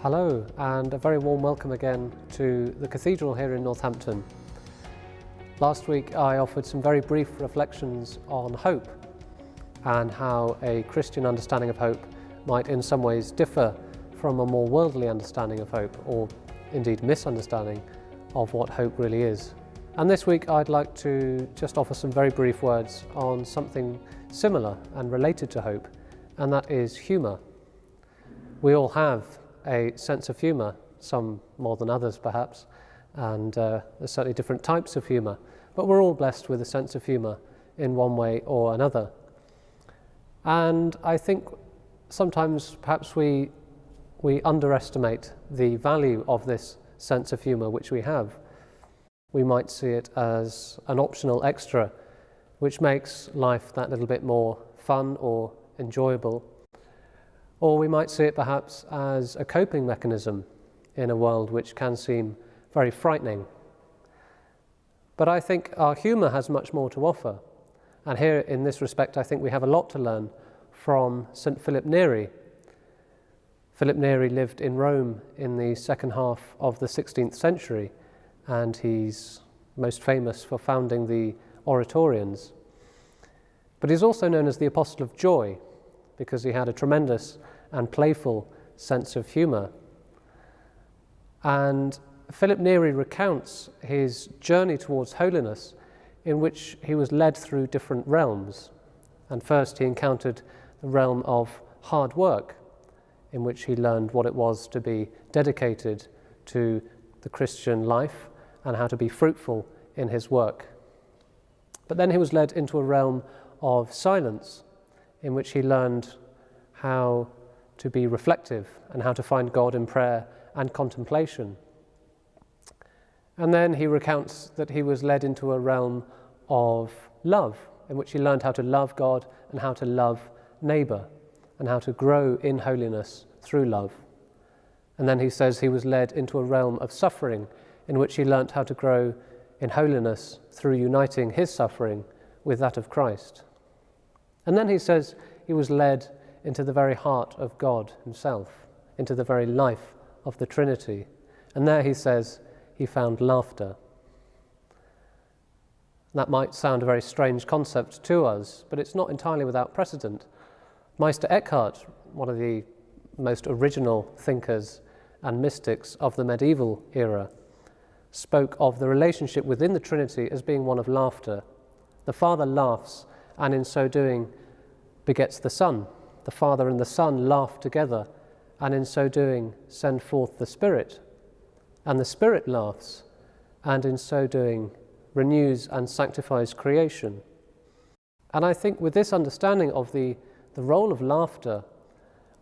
Hello, and a very warm welcome again to the Cathedral here in Northampton. Last week I offered some very brief reflections on hope and how a Christian understanding of hope might in some ways differ from a more worldly understanding of hope, or indeed misunderstanding of what hope really is. And this week I'd like to just offer some very brief words on something similar and related to hope, and that is humour. We all have a sense of humour, some more than others perhaps, and there's certainly different types of humour, but we're all blessed with a sense of humour in one way or another. And I think sometimes perhaps we underestimate the value of this sense of humour which we have. We might see it as an optional extra which makes life that little bit more fun or enjoyable. Or we might see it perhaps as a coping mechanism in a world which can seem very frightening. But I think our humour has much more to offer. And here in this respect I think we have a lot to learn from St. Philip Neri. Philip Neri lived in Rome in the second half of the 16th century, and he's most famous for founding the Oratorians. But he's also known as the Apostle of Joy, because he had a tremendous and playful sense of humour. And Philip Neri recounts his journey towards holiness, in which he was led through different realms. And first he encountered the realm of hard work, in which he learned what it was to be dedicated to the Christian life and how to be fruitful in his work. But then he was led into a realm of silence, in which he learned how to be reflective and how to find God in prayer and contemplation. And then he recounts that he was led into a realm of love, in which he learned how to love God and how to love neighbour, and how to grow in holiness through love. And then he says he was led into a realm of suffering, in which he learnt how to grow in holiness through uniting his suffering with that of Christ. And then he says he was led into the very heart of God himself, into the very life of the Trinity. And there he says he found laughter. That might sound a very strange concept to us, but it's not entirely without precedent. Meister Eckhart, one of the most original thinkers and mystics of the medieval era, spoke of the relationship within the Trinity as being one of laughter. The Father laughs, and in so doing begets the Son. The Father and the Son laugh together, and in so doing send forth the Spirit. And the Spirit laughs, and in so doing renews and sanctifies creation. And I think with this understanding of the role of laughter,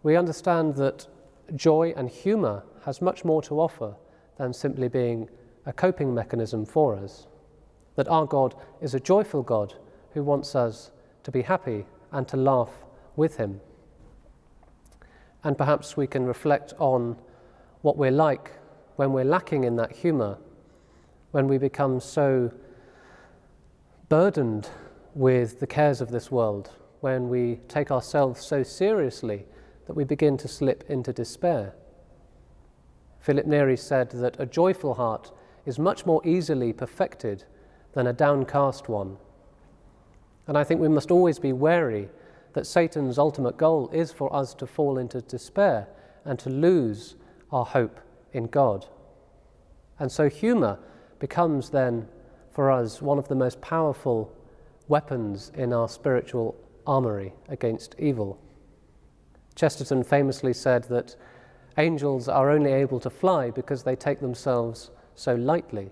we understand that joy and humour has much more to offer than simply being a coping mechanism for us. That our God is a joyful God who wants us to be happy and to laugh with him. And perhaps we can reflect on what we're like when we're lacking in that humour, when we become so burdened with the cares of this world, when we take ourselves so seriously that we begin to slip into despair. Philip Neri said that a joyful heart is much more easily perfected than a downcast one. And I think we must always be wary that Satan's ultimate goal is for us to fall into despair and to lose our hope in God. And so humour becomes then for us one of the most powerful weapons in our spiritual armoury against evil. Chesterton famously said that angels are only able to fly because they take themselves so lightly.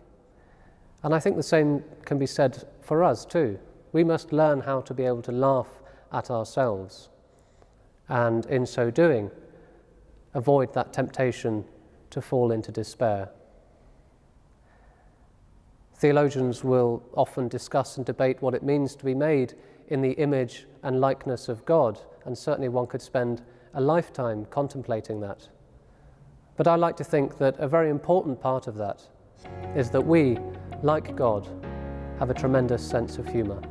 And I think the same can be said for us too. We must learn how to be able to laugh at ourselves, and in so doing, avoid that temptation to fall into despair. Theologians will often discuss and debate what it means to be made in the image and likeness of God, and certainly one could spend a lifetime contemplating that. But I like to think that a very important part of that is that we, like God, have a tremendous sense of humour.